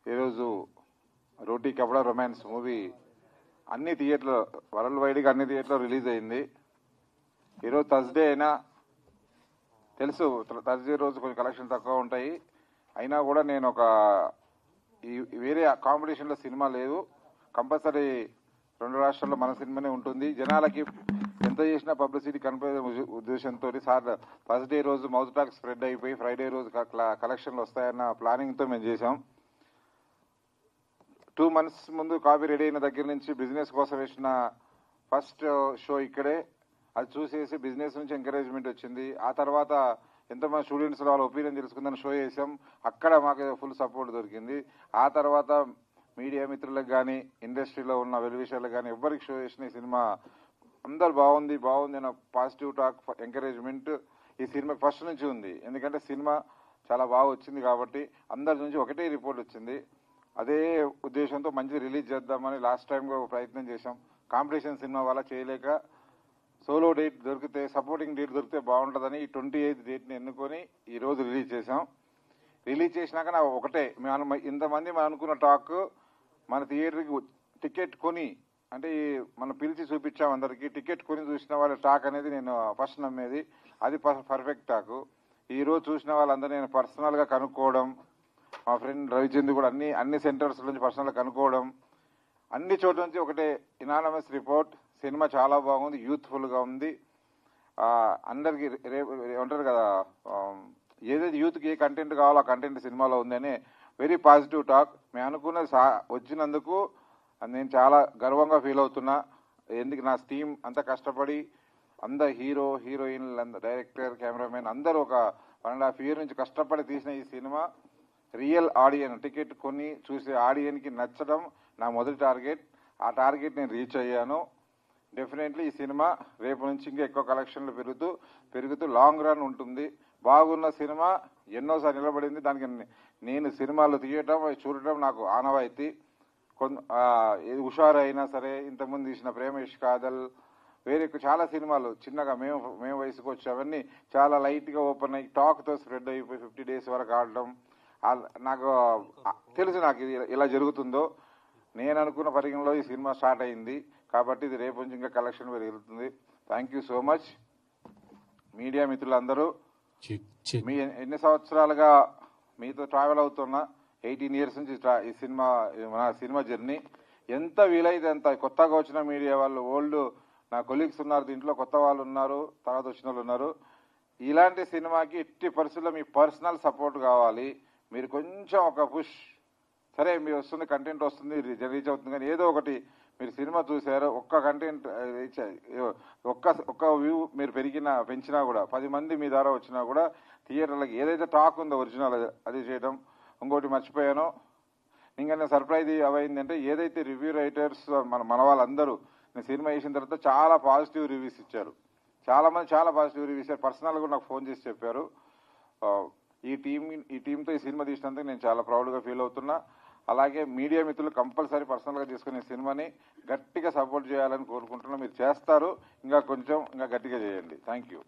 ఈరోజు రోటీ కపడా romance movie అన్ని థియేటర్లో వరల్డ్ వైడ్గా అన్ని థియేటర్లో రిలీజ్ అయింది. ఈరోజు థర్స్డే అయినా తెలుసు, థర్స్డే రోజు కొంచెం కలెక్షన్ తక్కువ ఉంటాయి. అయినా కూడా నేను వేరే కాంపిటీషన్లో సినిమా లేదు, కంపల్సరీ 2 రాష్ట్రాల్లో మన సినిమానే ఉంటుంది. జనాలకి ఎంత చేసినా పబ్లిసిటీ కనిపించే ఉద్దేశంతో థర్స్డే రోజు మౌత్ టాక్ స్ప్రెడ్ అయిపోయి ఫ్రైడే రోజు కలెక్షన్లు వస్తాయన్న ప్లానింగ్తో మేము చేసాం. 2 months ముందు కాపీ రెడీ అయిన దగ్గర నుంచి బిజినెస్ కోసం వేసిన ఫస్ట్ షో ఇక్కడే. అది చూసేసి బిజినెస్ నుంచి ఎంకరేజ్మెంట్ వచ్చింది. ఆ తర్వాత ఎంతమంది స్టూడెంట్స్ వాళ్ళ ఒపీనియన్ తెలుసుకుందని షో చేసాం. అక్కడ మాకు ఫుల్ సపోర్ట్ దొరికింది. ఆ తర్వాత మీడియా మిత్రులకు కానీ ఇండస్ట్రీలో ఉన్న వెల్విషర్లకు కానీ ఎవరికి షో చేసిన ఈ సినిమా అందరు బాగుంది అన్న పాజిటివ్ టాక్ ఎంకరేజ్మెంట్ ఈ సినిమా ఫస్ట్ నుంచి ఉంది. ఎందుకంటే సినిమా చాలా బాగా వచ్చింది కాబట్టి అందరి నుంచి ఒకటే రిపోర్ట్ వచ్చింది. అదే ఉద్దేశంతో మంచి రిలీజ్ చేద్దామని లాస్ట్ టైం కూడా ప్రయత్నం చేశాం. కాంపిటీషన్ సినిమా వల్ల చేయలేక సోలో డేట్ దొరికితే, సపోర్టింగ్ డేట్ దొరికితే బాగుంటుందని ఈ 28th డేట్ని ఎన్నుకొని ఈరోజు రిలీజ్ చేశాం. రిలీజ్ చేసినాక నాకు ఒకటే, ఇంతమంది మనం అనుకున్న టాక్ మన థియేటర్కి టికెట్ కొని అంటే మనం పిలిచి చూపించాం అందరికీ. టికెట్ కొని చూసిన వాళ్ళ టాక్ అనేది నేను ఫస్ట్ నమ్మేది, అది పర్ఫెక్ట్ టాక్. ఈరోజు చూసిన వాళ్ళందరూ నేను పర్సనల్గా కనుక్కోవడం, మా ఫ్రెండ్ రవిచంద్ర కూడా అన్ని సెంటర్స్ నుంచి పర్సనల్గా కనుక్కోవడం, అన్ని చోట్ల నుంచి ఒకటే ఇనానమస్ రిపోర్ట్, సినిమా చాలా బాగుంది, యూత్ఫుల్గా ఉంది. అందరికి ఏమంటారు కదా, ఏదైతే యూత్కి ఏ కంటెంట్ కావాలో ఆ కంటెంట్ సినిమాలో ఉందని వెరీ పాజిటివ్ టాక్. మేము అనుకున్నది వచ్చినందుకు నేను చాలా గర్వంగా ఫీల్ అవుతున్నా. ఎందుకు నా టీం అంత కష్టపడి అందరు హీరోయిన్లు, డైరెక్టర్, కెమెరామెన్ అందరూ ఒక 1.5 year నుంచి కష్టపడి తీసిన ఈ సినిమా రియల్ ఆడియన్ టికెట్ కొని చూసే ఆడియన్కి నచ్చడం నా మొదటి టార్గెట్. ఆ టార్గెట్ నేను రీచ్ అయ్యాను. డెఫినెట్లీ ఈ సినిమా రేపు నుంచి ఇంకా ఎక్కువ కలెక్షన్లు పెరుగుతూ లాంగ్ రన్ ఉంటుంది. బాగున్న సినిమా ఎన్నోసార్లు నిలబడింది. దానికి నేను సినిమాలు తీయటం చూడటం నాకు ఆనవాయితీ. హుషారు అయినా సరే, ఇంతకుముందు తీసిన ప్రేమేష్ కాదల్, వేరే చాలా సినిమాలు చిన్నగా మేము వయసుకు వచ్చి అవన్నీ చాలా లైట్గా ఓపెన్ అయ్యి టాక్తో స్ప్రెడ్ అయిపోయి 50 days వరకు ఆడడం. నాకు తెలుసు నాకు ఇలా జరుగుతుందో. నేను అనుకున్న పరిగణలో ఈ సినిమా స్టార్ట్ అయింది కాబట్టి ఇది రేపు నుంచి ఇంకా కలెక్షన్ పెరుగుతుంది. Thank you so much media మిత్రులందరూ. మీ ఎన్ని సంవత్సరాలుగా మీతో ట్రావెల్ అవుతున్నా, 18 years నుంచి ఈ సినిమా జర్నీ. ఎంత వీలైతే అంత కొత్తగా వచ్చిన మీడియా వాళ్ళు, ఓల్డ్ నా కొలీగ్స్ ఉన్నారు, దీంట్లో కొత్త వాళ్ళు ఉన్నారు, తర్వాత వచ్చిన వాళ్ళు ఉన్నారు. ఇలాంటి సినిమాకి ఎట్టి పరిస్థితుల్లో మీ పర్సనల్ సపోర్ట్ కావాలి. మీరు కొంచెం ఒక పుష్, సరే మీరు వస్తుంది, కంటెంట్ వస్తుంది, రీచ్ అవుతుంది, కానీ ఏదో ఒకటి మీరు సినిమా చూసారు, ఒక్క కంటెంట్ ఒక్క వ్యూ మీరు పెంచినా కూడా 10 మంది మీ ద్వారా వచ్చినా కూడా థియేటర్లకి ఏదైతే టాక్ ఉందో ఒరిజినల్ అది చేయడం. ఇంకోటి మర్చిపోయాను, ఇంకా సర్ప్రైజ్ అవైందంటే ఏదైతే రివ్యూ రైటర్స్ మన వాళ్ళందరూ నేను సినిమా వేసిన తర్వాత చాలా పాజిటివ్ రివ్యూస్ ఇచ్చారు. చాలా మంది చాలా పాజిటివ్ రివ్యూస్ ఇచ్చారు. పర్సనల్గా కూడా నాకు ఫోన్ చేసి చెప్పారు. ఈ టీంతో ఈ సినిమా తీసినందుకు నేను చాలా ప్రౌడ్గా ఫీల్ అవుతున్నా. అలాగే మీడియా మిత్రులు కంపల్సరీ పర్సనల్గా తీసుకునే సినిమాని గట్టిగా సపోర్ట్ చేయాలని కోరుకుంటున్నా. మీరు చేస్తారు, ఇంకా గట్టిగా చేయండి. Thank you.